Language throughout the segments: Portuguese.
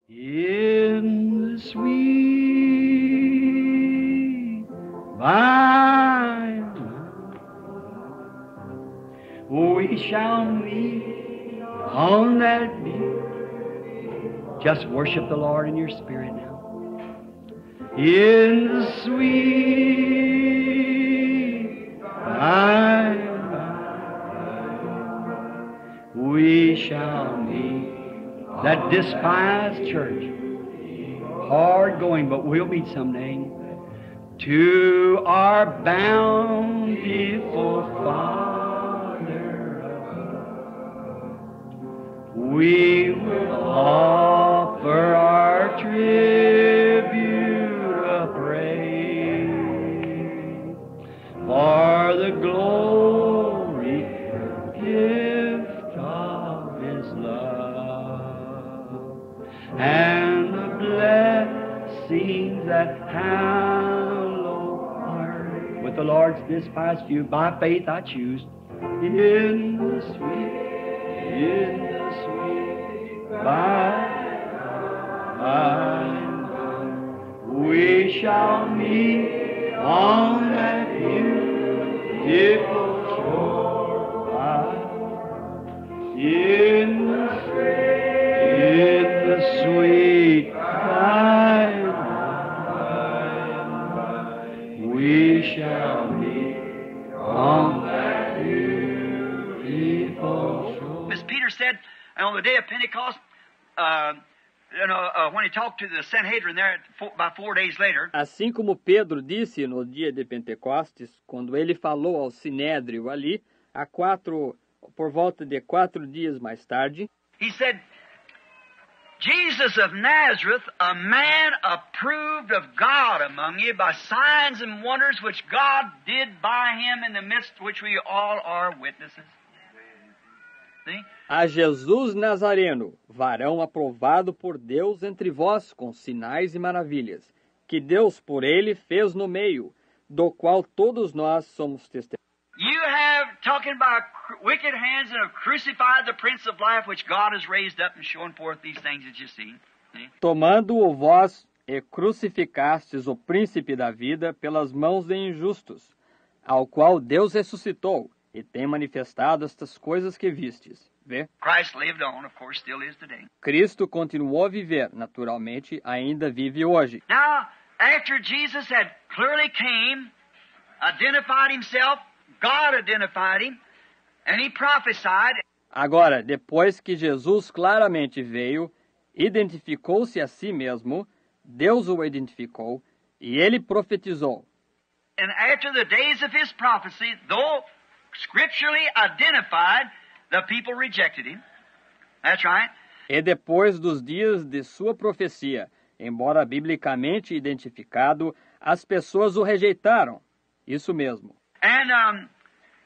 In the sweet by and by, we shall meet on that beach. Just worship the Lord in your spirit now. In the sweet by and by, we shall meet. That despised church, hard going, but we'll meet someday. To our bountiful Father, we will offer our tribute of praise for the glory gift of His love and the blessings that hallow our with the Lord's despised few. By faith I choose in the sweet by and by, we shall meet on that beautiful shore. In the sweet by and by, we shall meet on that beautiful shore. As Peter said on the day of Pentecost, when he talked to the Sanhedrin there about 4 days later. Assim como Pedro disse no dia de Pentecostes, quando ele falou ao Sinédrio ali, por volta de 4 dias mais tarde, he said, Jesus of Nazareth, a man approved of God among you by signs and wonders which God did by him in the midst, which we all are witnesses. See? A Jesus Nazareno, varão aprovado por Deus entre vós com sinais e maravilhas, que Deus por ele fez no meio, do qual todos nós somos testemunhas. You have, talking by wicked hands, and have crucified the Prince of Life, which God has raised up and shown forth these things that you see. Tomando-o vós e crucificastes o príncipe da vida pelas mãos de injustos, ao qual Deus ressuscitou e tem manifestado estas coisas que vistes. Vê? Christ lived on, of course, still is today. Cristo continuou a viver, naturalmente, ainda vive hoje. Now, after Jesus had clearly came, identified himself, God identified him, and he prophesied. Agora, depois que Jesus claramente veio, identificou-se a si mesmo, Deus o identificou, e ele profetizou. And after the days of his prophecy, though scripturally identified, the people rejected him. That's right. E depois dos dias de sua profecia, embora biblicamente identificado, as pessoas o rejeitaram. Isso mesmo. And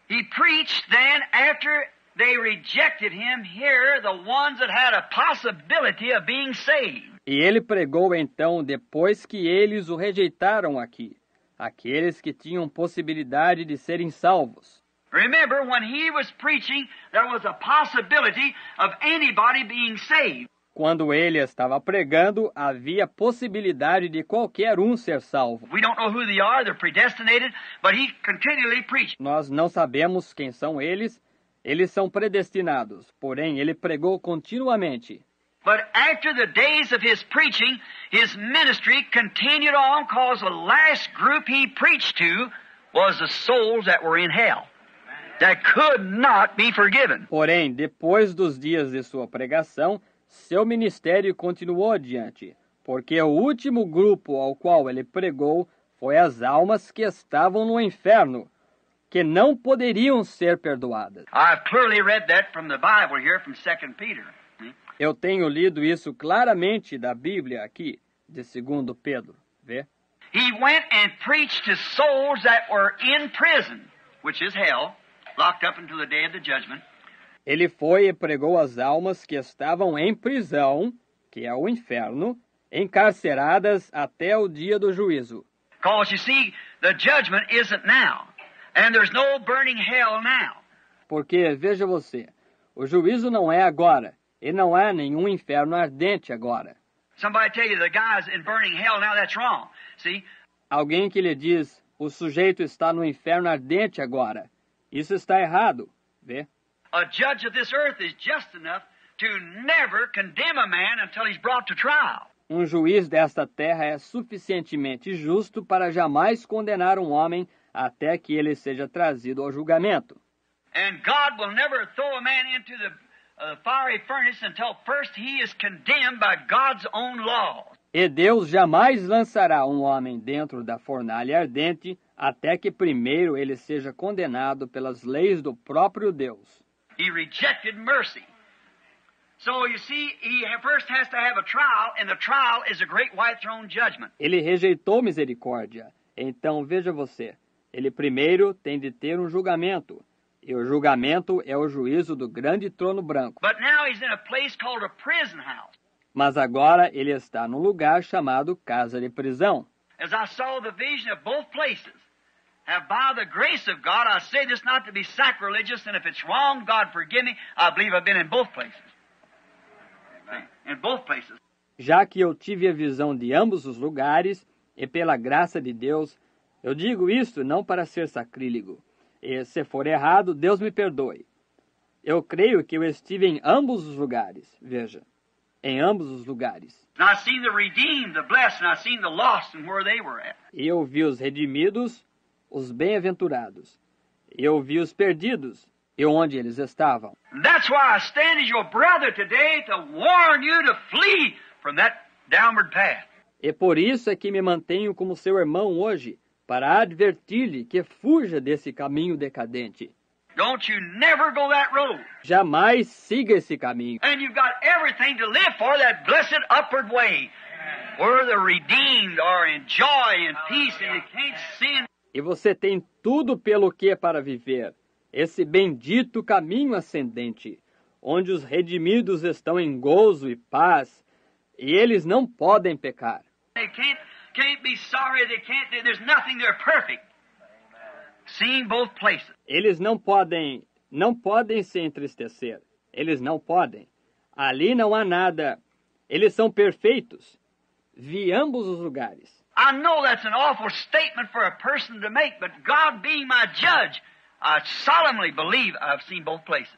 he preached then, after they rejected him, here the ones that had a possibility of being saved. E ele pregou então, depois que eles o rejeitaram aqui, aqueles que tinham possibilidade de serem salvos. Remember, when he was preaching, there was a possibility of anybody being saved. Quando ele estava pregando, havia possibilidade de qualquer um ser salvo. We don't know who they are, they're predestinated, but he continually preached. Nós não sabemos quem são eles são predestinados, porém ele pregou continuamente. But after the days of his preaching, his ministry continued on, because the last group he preached to was the souls that were in hell, that could not be forgiven. Porém, depois dos dias de sua pregação, seu ministério continuou adiante, porque o último grupo ao qual ele pregou foi as almas que estavam no inferno, que não poderiam ser perdoadas. I've clearly read that from the Bible here, from 2 Peter. Eu tenho lido isso claramente da Bíblia aqui, de 2 Pedro. Vê? He went and preached to souls that were in prison, which is hell, locked up until the day of the judgment. Ele foi e pregou às almas que estavam em prisão, que é o inferno, encarceradas até o dia do juízo. Because you see, the judgment isn't now, and there's no burning hell now. Porque, veja você, o juízo não é agora, e não há nenhum inferno ardente agora. Somebody tell you the guy's in burning hell, now that's wrong. See? Alguém que lhe diz, o sujeito está no inferno ardente agora. Isso está errado. Vê? A judge of this earth is just enough to never condemn a man until he's brought to trial. Um juiz desta terra é suficientemente justo para jamais condenar um homem até que ele seja trazido ao julgamento. And God will never throw a man into the fiery furnace until first he is condemned by God's own laws. E Deus jamais lançará um homem dentro da fornalha ardente até que primeiro ele seja condenado pelas leis do próprio Deus. He rejected mercy. So you see, he first has to have a trial, and the trial is a great white throne judgment. Ele rejeitou misericórdia. Então, veja você, ele primeiro tem de ter um julgamento. E o julgamento é o juízo do grande trono branco. But now he's in a place called a prison house. Mas agora ele está num lugar chamado casa de prisão. As I saw the vision of both places, and by the grace of God, I say this not to be sacrilegious, and if it's wrong, God forgive me, I believe I've been in both places. In both places. Já que eu tive a visão de ambos os lugares, e pela graça de Deus, eu digo isto não para ser sacrílego. E se for errado, Deus me perdoe. Eu creio que eu estive em ambos os lugares. Veja, em ambos os lugares. And I seen the redeemed, the blessed, and I seen the lost and where they were at. E eu vi os redimidos, os bem-aventurados. E eu vi os perdidos, e onde eles estavam. And that's why I stand as your brother today to warn you to flee from that downward path. E por isso é que me mantenho como seu irmão hoje, para advertir-lhe que fuja desse caminho decadente. Don't you never go that road. Jamais siga esse caminho. And you've got everything to live for, that blessed upward way, where the redeemed are in joy and peace and you can't sin. E você tem tudo pelo que para viver. Esse bendito caminho ascendente, onde os redimidos estão em gozo e paz, e eles não podem pecar. They can't be sorry, there's nothing there perfect. Seeing both places. Eles não podem se entristecer. Eles não podem. Ali não há nada. Eles são perfeitos. Vi ambos os lugares. I know that's an awful statement for a person to make, but God being my judge, I solemnly believe I've seen both places.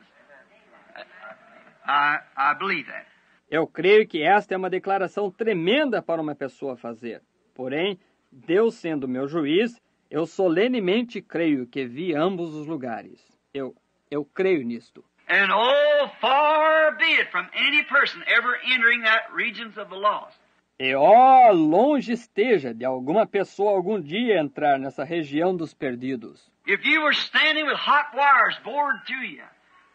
I believe that. Eu creio que esta é uma declaração tremenda para uma pessoa fazer. Porém, Deus sendo meu juiz, eu solenemente creio que vi ambos os lugares. Eu creio nisto. And oh, far be it from any person ever entering that regions of the lost. E ó, longe esteja de alguma pessoa algum dia entrar nessa região dos perdidos. If you were standing with hot wires bored through you,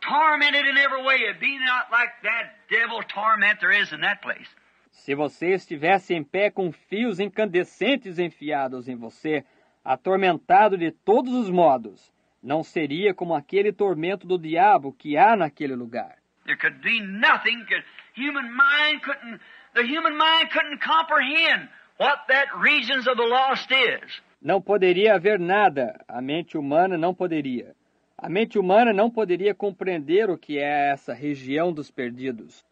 tormented in every way, it'd be not like that devil torment there is in that place. Se você estivesse em pé com fios incandescentes enfiados em você, atormentado de todos os modos, não seria como aquele tormento do diabo que há naquele lugar. There could be nothing, the human mind couldn't comprehend what that regions of the lost is. Não poderia haver nada, a mente humana não poderia. A mente humana não poderia compreender o que é essa região dos perdidos.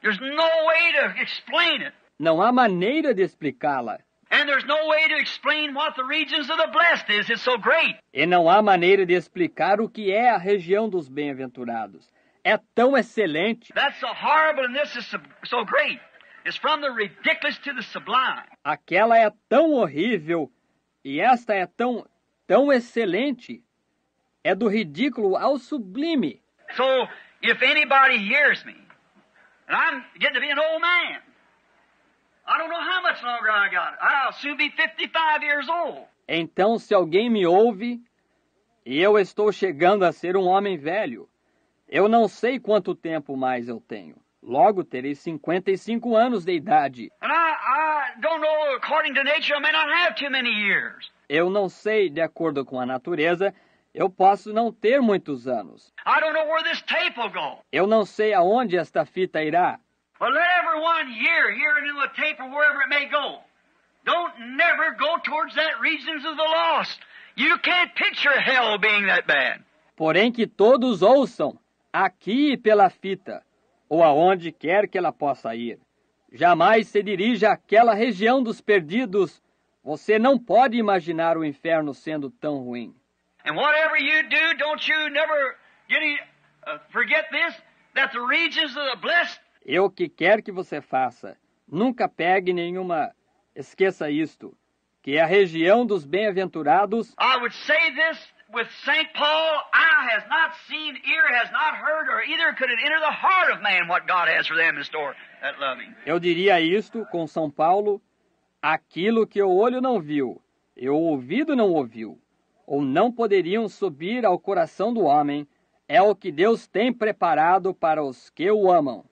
There's no way to explain it. Não há maneira de explicá-la. And there's no way to explain what the regions of the blessed is. It's so great. E não há maneira de explicar o que é a região dos bem-aventurados. É tão excelente. That's so horrible and this is so great. It's from the ridiculous to the sublime. Aquela é tão horrível e esta é tão excelente. É do ridículo ao sublime. So, if anybody hears me, and I'm getting to be an old man, I don't know how much longer I got. I'll soon be 55 years old. Então, se alguém me ouve, e eu estou chegando a ser um homem velho, eu não sei quanto tempo mais eu tenho. Logo terei 55 anos de idade. And I don't know, according to nature, I may not have too many years. Eu não sei, de acordo com a natureza, eu posso não ter muitos anos. I don't know where this tape will go. Eu não sei aonde esta fita irá. But let everyone hear in the tape or wherever it may go. Don't never go towards that regions of the lost. You can't picture hell being that bad. Porém que todos ouçam, aqui pela fita, ou aonde quer que ela possa ir. Jamais se dirige àquela região dos perdidos. Você não pode imaginar o inferno sendo tão ruim. And whatever you do, don't you never forget this, that the regions of the blessed. E o que quer que você faça, nunca pegue nenhuma... Esqueça isto, que a região dos bem-aventurados... I would say this with St. Paul, eye has not seen, ear has not heard, or either could it enter the heart of man what God has for them in store that love Him. Eu diria isto com São Paulo, aquilo que o olho não viu, e o ouvido não ouviu, ou não poderiam subir ao coração do homem, é o que Deus tem preparado para os que o amam.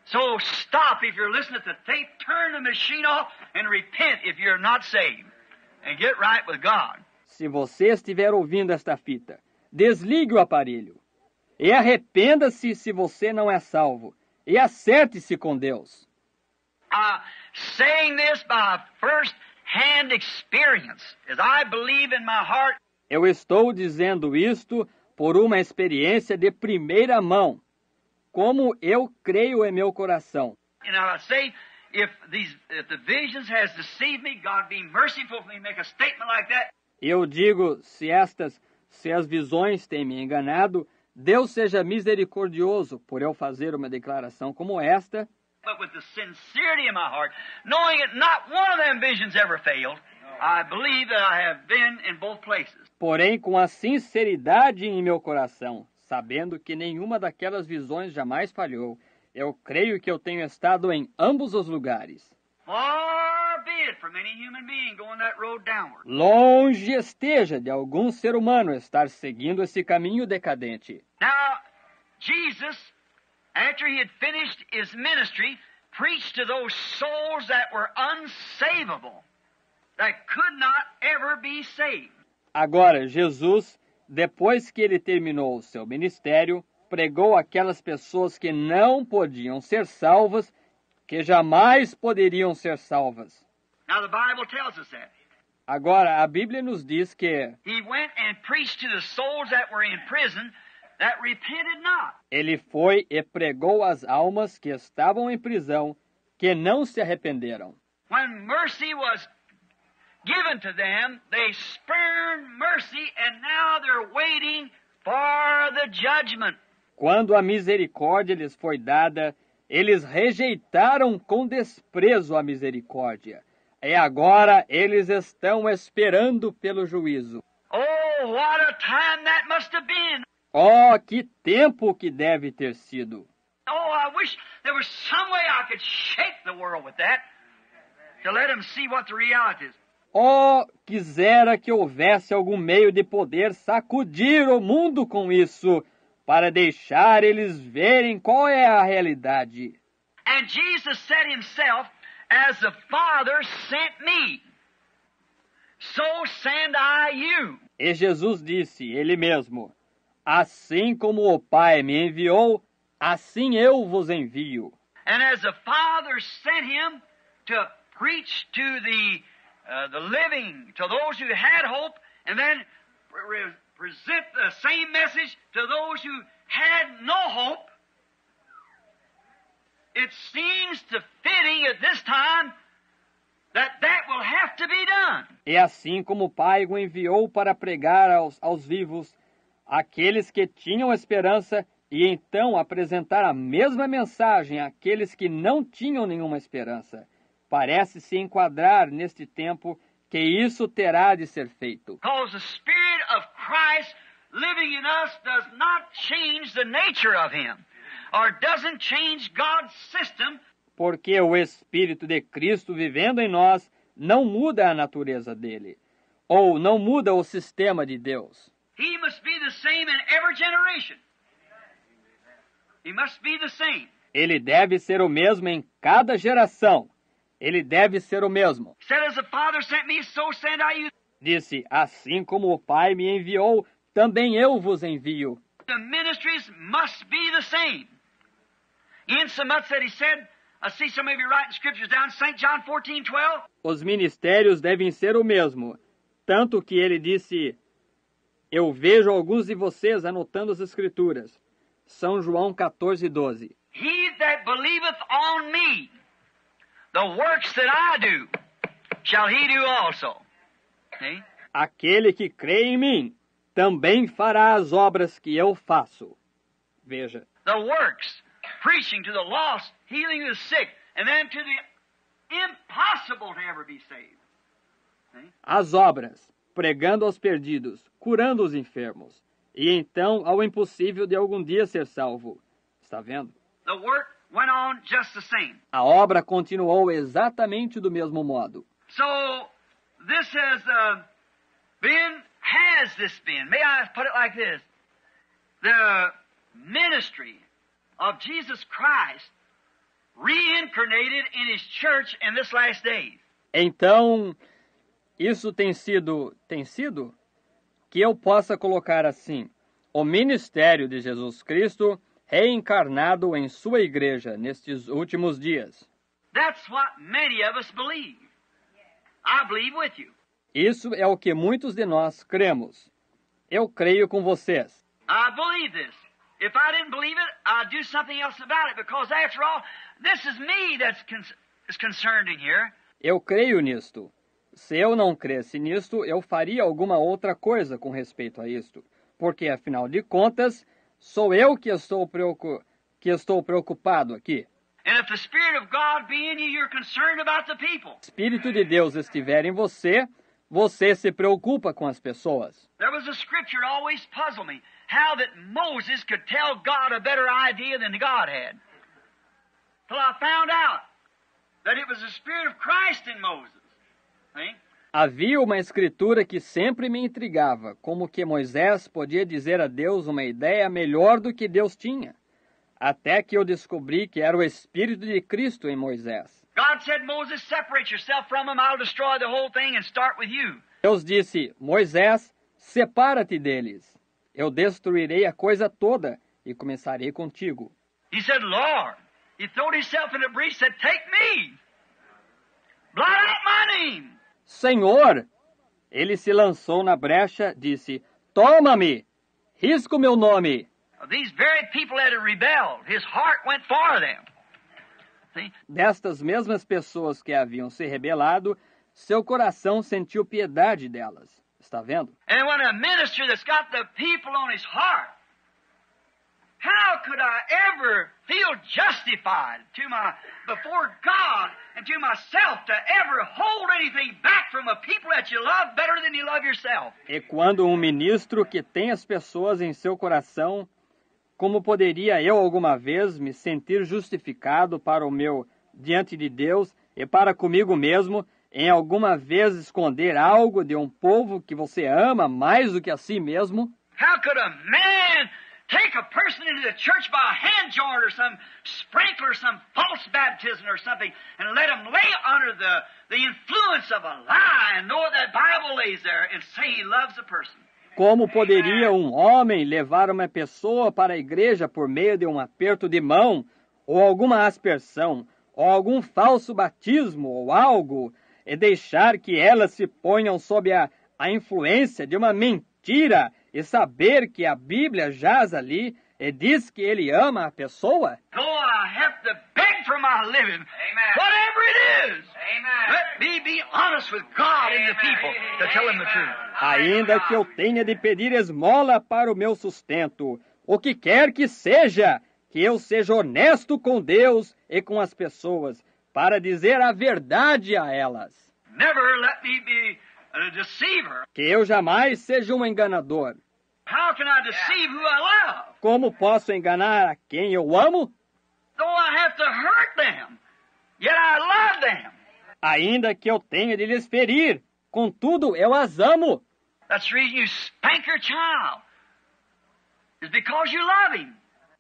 So stop if you're listening to the tape, turn the machine off and repent if you're not saved and get right with God. Se você estiver ouvindo esta fita, desligue o aparelho e arrependa-se se você não é salvo e acerte-se com Deus. Saying this by first-hand experience, as I believe in my heart. Eu estou dizendo isto por uma experiência de primeira mão, como eu creio em meu coração. And I say, if the visions has deceived me, God be merciful for me to make a statement like that. Eu digo, se as visões têm me enganado, Deus seja misericordioso por eu fazer uma declaração como esta. But with the sincerity in my heart, knowing that not one of them visions ever failed, I believe that I have been in both places. Porém, com a sinceridade em meu coração, sabendo que nenhuma daquelas visões jamais falhou, eu creio que eu tenho estado em ambos os lugares. Far be it from any human being going that road downward. Longe esteja de algum ser humano estar seguindo esse caminho decadente. Now, Jesus, after he had finished his ministry, preached to those souls that were unsavable, that could not ever be saved. Agora, Jesus, depois que ele terminou o seu ministério, pregou àquelas pessoas que não podiam ser salvas, que jamais poderiam ser salvas. Now the Bible tells us that. Agora, a Bíblia nos diz que He went and preached to the souls that were in prison that repented not. ele foi e pregou às almas que estavam em prisão, que não se arrependeram. When mercy was given to them, they spurned mercy and now they're waiting for the judgment. Quando a misericórdia lhes foi dada, eles rejeitaram com desprezo a misericórdia. E agora eles estão esperando pelo juízo. Oh, what a time that must have been. Oh, que tempo que deve ter sido! Oh, I wish there was some way I could shake the world with that to let them see what the reality is. Oh, quisera que houvesse algum meio de poder sacudir o mundo com isso, para deixar eles verem qual é a realidade. And Jesus said himself, as the Father sent me, so send I you. E Jesus disse, ele mesmo, assim como o Pai me enviou, assim eu vos envio. And as the Father sent him to preach to the living, to those who had hope, and then present the same message to those who had no hope, it seems to fitting at this time that will have to be done. E assim como o Pai o enviou para pregar aos vivos, aqueles que tinham esperança, e então apresentar a mesma mensagem àqueles que não tinham nenhuma esperança, parece se enquadrar neste tempo que isso terá de ser feito. Because the Spirit of Christ living in us does not change the nature of Him, or doesn't change God's system. Porque o Espírito de Cristo vivendo em nós não muda a natureza dele, ou não muda o sistema de Deus. He must be the same in every generation. He must be the same. Ele deve ser o mesmo em cada geração. Ele deve ser o mesmo. Said, as the Father sent me, so send I you. Disse, assim como o Pai me enviou, também eu vos envio. The ministries must be the same. Insomuch that he said, I see some of you writing scriptures down, St. John 14:12. Os ministérios devem ser o mesmo. Tanto que ele disse, eu vejo alguns de vocês anotando as escrituras. São João 14:12. He that believeth on me, The works that I do shall he do also. See? Aquele que crê em mim também fará as obras que eu faço. Veja. The works, preaching to the lost, healing the sick, and then to the impossible to ever be saved. See? As obras, pregando aos perdidos, curando os enfermos, e então ao impossível de algum dia ser salvo. Está vendo? The work went on just the same. A obra continuou exatamente do mesmo modo. So, this has been, may I put it like this, the ministry of Jesus Christ reincarnated in His church in this last days. Então, isso tem sido que eu possa colocar assim, o ministério de Jesus Cristo reencarnado em sua igreja nestes últimos dias. That's what many of us believe. I believe with you. Isso é o que muitos de nós cremos. Eu creio com vocês. I believe this. If I didn't believe it, I'd do something else about it, because after all, this is me that's concerned in here. Eu creio nisto. Se eu não cresce nisto, eu faria alguma outra coisa com respeito a isto. Porque, afinal de contas, sou eu que estou preocupado aqui. And if the Spirit of God be in you, you're concerned about the people. Se o Espírito de Deus estiver em você, você se preocupa com as pessoas. There was a scripture that always puzzled me, how that Moses could tell God a better idea than God had. Till I found out that it was the Spirit of Christ in Moses. See? Havia uma escritura que sempre me intrigava, como que Moisés podia dizer a Deus uma ideia melhor do que Deus tinha. Até que eu descobri que era o Espírito de Cristo em Moisés. God said, Moses, separate yourself from him, I'll destroy the whole thing and start with you. Deus disse, Moisés, separa-te deles. Eu destruirei a coisa toda e começarei contigo. He said, Lord, he threw himself in a breach, said, take me. Blot out my name. Senhor, ele se lançou na brecha, disse, toma-me, risca o meu nome. These very people that had rebelled, his heart went for them. See? Destas mesmas pessoas que haviam se rebelado, seu coração sentiu piedade delas. Está vendo? And when a minister that's got the people on his heart, how could I ever feel justified before God and to myself to ever hold anything back from a people that you love better than you love yourself? E quando um ministro que tem as pessoas em seu coração, como poderia eu alguma vez me sentir justificado para o meu diante de Deus e para comigo mesmo, em alguma vez esconder algo de um povo que você ama mais do que a si mesmo? How could a man take a person into the church by a hand joint or some sprinkler, some false baptism or something, and let him lay under the influence of a lie and know that Bible lays there and say he loves a person? Como poderia um homem levar uma pessoa para a igreja por meio de um aperto de mão, ou alguma aspersão, ou algum falso batismo, ou algo, e deixar que elas se ponham sob a influência de uma mentira e saber que a Bíblia jaz ali e diz que ele ama a pessoa? Though I have to beg for my living, whatever it is, let me be honest with God and the people to tell him the truth. Ainda que eu tenha de pedir esmola para o meu sustento, o que quer que seja, que eu seja honesto com Deus e com as pessoas, para dizer a verdade a elas. Never let me be a deceiver. Que eu jamais seja um enganador. How can I deceive who I love? Como posso enganar a quem eu amo? Though I have to hurt them, yet I love them. Ainda que eu tenha de lhes ferir, contudo eu as amo. That's the reason you spank your child. It's because you love him.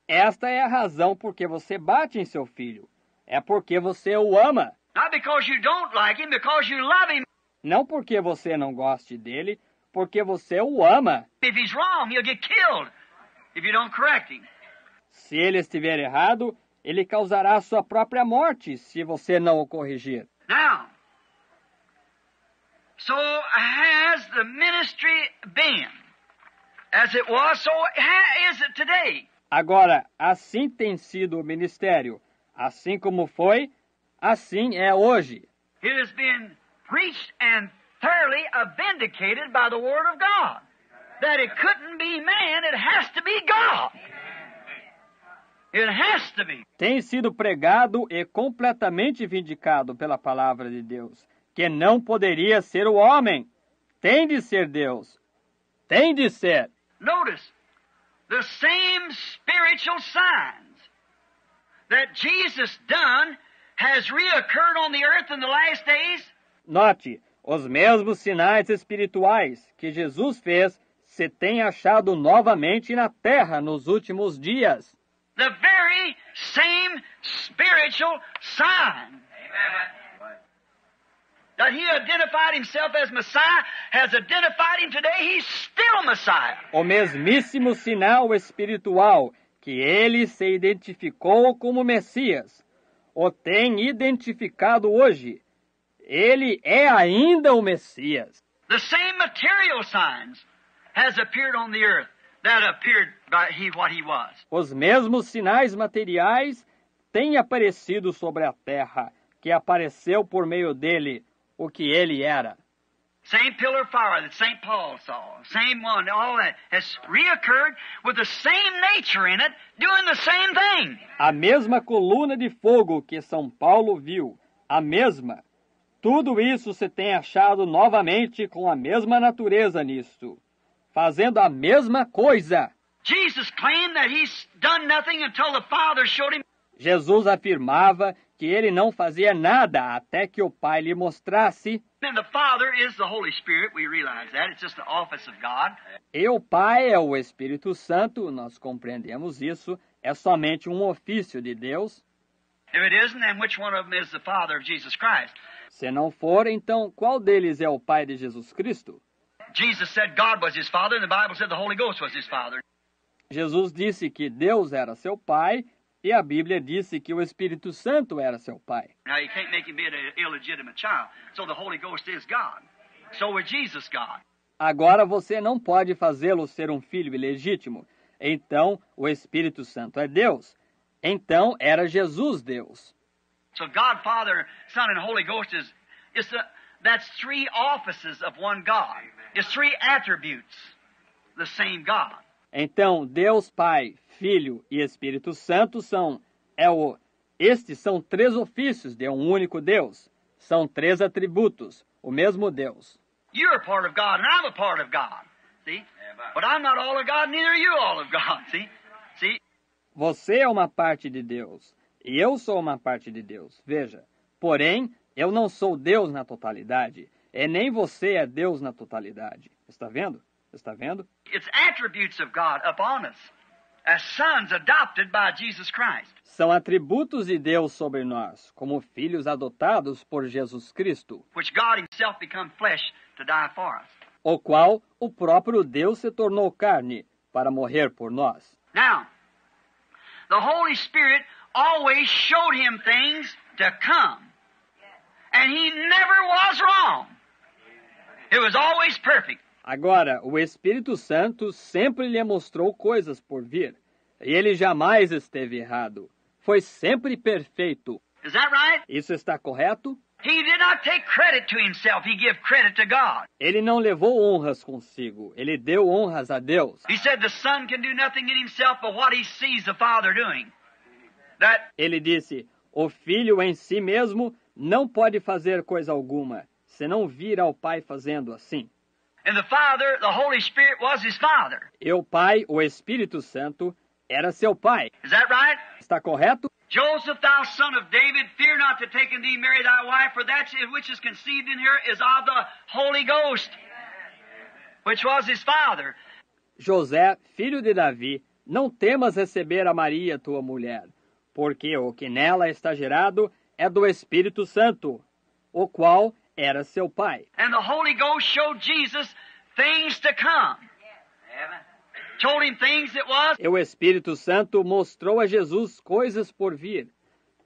Esta é a razão por que você bate em seu filho. É porque você o ama. Not because you don't like him, because you love him. Não porque você não goste dele, porque você o ama. If he's wrong, he'll get killed if you don't correct him. Se ele estiver errado, ele causará a sua própria morte se você não o corrigir. Now, so has the ministry been as it was, so is it today. Agora, assim tem sido o ministério. Assim como foi, Assim é hoje. It has been preached and thoroughly vindicated by the Word of God. That it couldn't be man, it has to be God. It has to be. Tem sido pregado e completamente vindicado pela palavra de Deus, que não poderia ser o homem. Tem de ser Deus. Tem de ser. Notice, the same spiritual signs that Jesus done has reoccurred on the earth in the last days. Note, os mesmos sinais espirituais que Jesus fez se têm achado novamente na terra nos últimos dias. The very same spiritual sign that he identified himself as Messiah has identified him today. He's still Messiah. O mesmíssimo sinal espiritual que ele se identificou como Messias, o tem identificado hoje. Ele é ainda o Messias. The same material signs has appeared on the earth that appeared by what he was. Os mesmos sinais materiais têm aparecido sobre a terra, que apareceu por meio dele, o que ele era. Same pillar of fire that St. Paul saw, same one, all that has reoccurred with the same nature in it, doing the same thing. A mesma coluna de fogo que São Paulo viu, a mesma. Tudo isso se tem achado novamente com a mesma natureza nisto, fazendo a mesma coisa. Jesus claimed that he's done nothing until the Father showed him. Jesus afirmava que ele não fazia nada até que o Pai lhe mostrasse. And the Father is the Holy Spirit, we realize that. It's just the office of God. E o Pai é o Espírito Santo, nós compreendemos isso, é somente um ofício de Deus. If it isn't, then which one of them is the Father of Jesus Christ? Se não for, então qual deles é o Pai de Jesus Cristo? Jesus said God was his Father, and the Bible said the Holy Ghost was his Father. Jesus disse que Deus era seu Pai, e a Bíblia disse que o Espírito Santo era seu Pai. Now you can't make him be an illegitimate child, so the Holy Ghost is God. So is Jesus God. Agora você não pode fazê-lo ser um filho ilegítimo. Então o Espírito Santo é Deus. Então era Jesus Deus. So God, Father, Son, and Holy Ghost that's three offices of one God. It's three attributes, the same God. Então Deus Pai, Filho e Espírito Santo estes são três ofícios de um único Deus. São três atributos, o mesmo Deus. You're a part of God, and I'm a part of God. See? But I'm not all of God, neither are you all of God. See? See? Você é uma parte de Deus, e eu sou uma parte de Deus. Veja, porém, eu não sou Deus na totalidade, e nem você é Deus na totalidade. Está vendo? Está vendo? It's attributes of God upon us, as sons adopted by Jesus Christ. São atributos de Deus sobre nós, como filhos adotados por Jesus Cristo, Which God himself become flesh to die for us. o qual o próprio Deus se tornou carne para morrer por nós. Now, the Holy Spirit always showed him things to come. And he never was wrong. It was always perfect. Agora, o Espírito Santo sempre lhe mostrou coisas por vir, e ele jamais esteve errado. Foi sempre perfeito. Is that right? Isso está correto? He did not take credit to himself. He gave credit to God. Ele não levou honras consigo, ele deu honras a Deus. He said the Son can do nothing in himself but what he sees the Father doing. Ele disse, o Filho em si mesmo não pode fazer coisa alguma, se não vir ao Pai fazendo assim. And the Father, the Holy Spirit, was his Father. E o Pai, o Espírito Santo, era seu Pai. Is that right? Está correto? Joseph, thou son of David, fear not to take in thee Mary thy wife, for that which is conceived in her is of the Holy Ghost, which was his Father. José, filho de Davi, não temas receber a Maria, tua mulher, porque o que nela está gerado é do Espírito Santo, o qual era seu Pai. And the Holy Ghost showed Jesus things to come. Told him things that was. E o Espírito Santo mostrou a Jesus coisas por vir.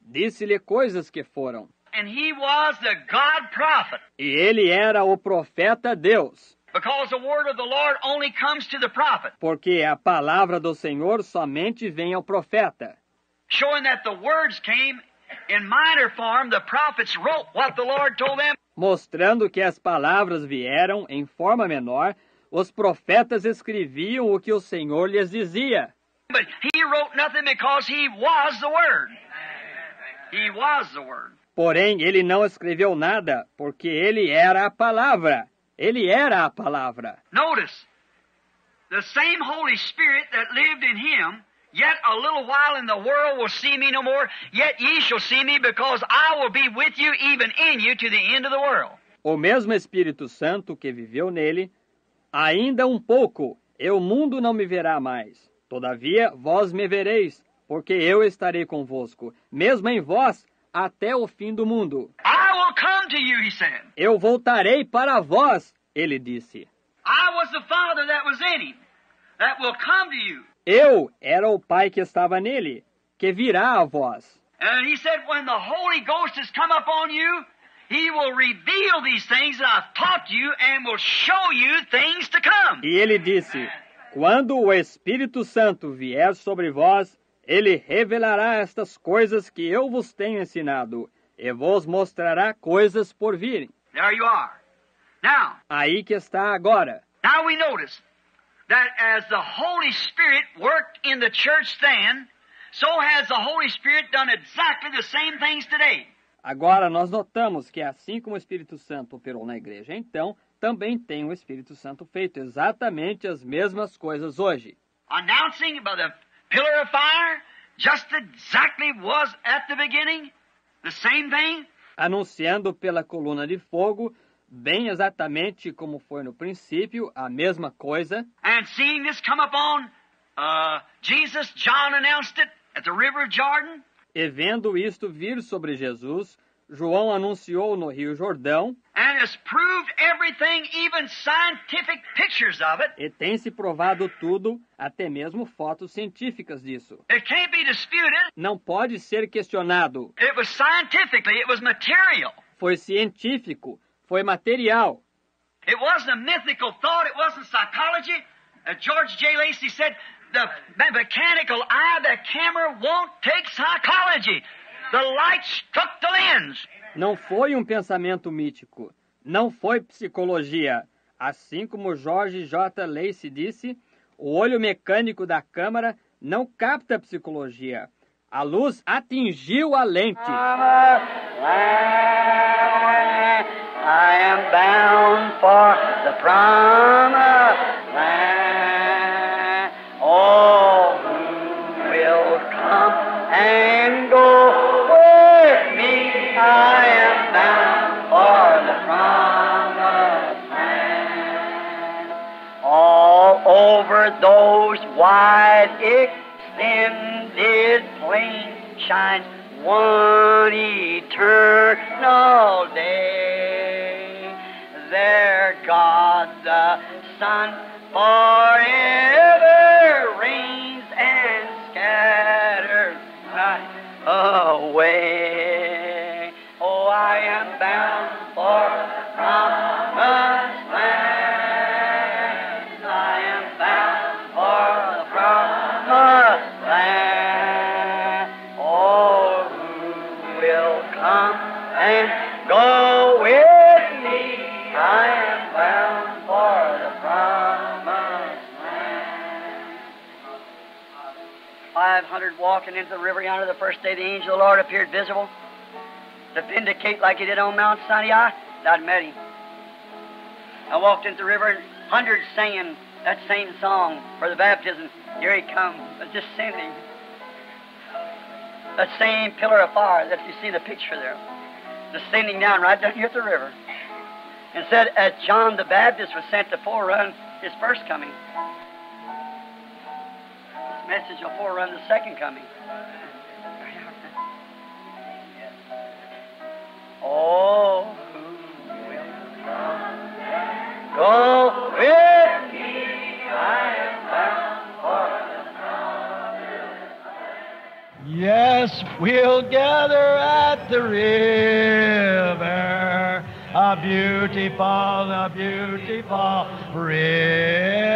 Disse-lhe coisas que foram. And he was the God prophet. E ele era o profeta Deus. Because the word of the Lord only comes to the prophet. Porque a palavra do Senhor somente vem ao profeta. Showing that the words came In minor form, the prophets wrote what the Lord told them. Mostrando que as palavras vieram em forma menor, os profetas escreviam o que o Senhor lhes dizia. But he wrote nothing because he was the Word. He was the Word. Porém, ele não escreveu nada, porque ele era a palavra. Ele era a palavra. Notice, the same Holy Spirit that lived in him, yet a little while and the world will see me no more, yet ye shall see me, because I will be with you, even in you, to the end of the world. O mesmo Espírito Santo que viveu nele, ainda um pouco, e o mundo não me verá mais. Todavia, vós me vereis, porque eu estarei convosco, mesmo em vós, até o fim do mundo. I will come to you, he said. Eu voltarei para vós, ele disse. I was the Father that was in him, that will come to you. Eu era o Pai que estava nele, que virá a vós. And he said, when the Holy Ghost has come upon you, he will reveal these things that I've taught you and will show you things to come. E ele disse, quando o Espírito Santo vier sobre vós, ele revelará estas coisas que eu vos tenho ensinado, e vos mostrará coisas por virem. There you are. Now, Aí que está agora. now we notice that as the Holy Spirit worked in the church then, so has the Holy Spirit done exactly the same things today. Agora nós notamos que assim como o Espírito Santo operou na igreja então, também tem o Espírito Santo feito exatamente as mesmas coisas hoje. Announcing by the pillar of fire, just exactly was at the beginning, the same thing. Anunciando pela coluna de fogo, bem exatamente como foi no princípio, a mesma coisa. And seeing this come upon Jesus, John announced it at the river of Jordan. E vendo isto vir sobre Jesus, João anunciou no Rio Jordão. And has proved everything, even scientific pictures of it. E tem se provado tudo, até mesmo fotos científicas disso. It can't be disputed. Não pode ser questionado. It was scientifically, it was material. Foi científico, foi material. It wasn't a mythical thought, it wasn't psychology. George J. Lacey said, the mechanical eye, the camera won't take psychology. The light struck the lens. Não foi um pensamento mítico, não foi psicologia. Assim como George J. Lacey disse, o olho mecânico da câmera não capta psicologia. A luz atingiu a lente. I am bound for the promised land. Oh, who will come and go with me? I am bound for the promised land. All over those wide extended plains shines one eternal day. There God the Son forever reigns and scatters night away. Oh, I am bound for the promised land. I am bound for the promised land. Oh, who will come and go with me? I am bound for the promised land. 500 walking into the river yonder the first day the angel of the Lord appeared visible to vindicate like he did on Mount Sinai. I'd met him. I walked into the river and hundreds singing that same song for the baptism. Here he comes, descending. That same pillar of fire that you see in the picture there, descending down right down here at the river. And said, as John the Baptist was sent to forerun his first coming, this message will forerun the second coming. Oh, who will come? Go with me. I am bound for the promised. Yes, we'll gather at the river, a beautiful river.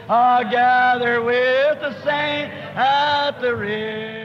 I'll gather with the saints at the river.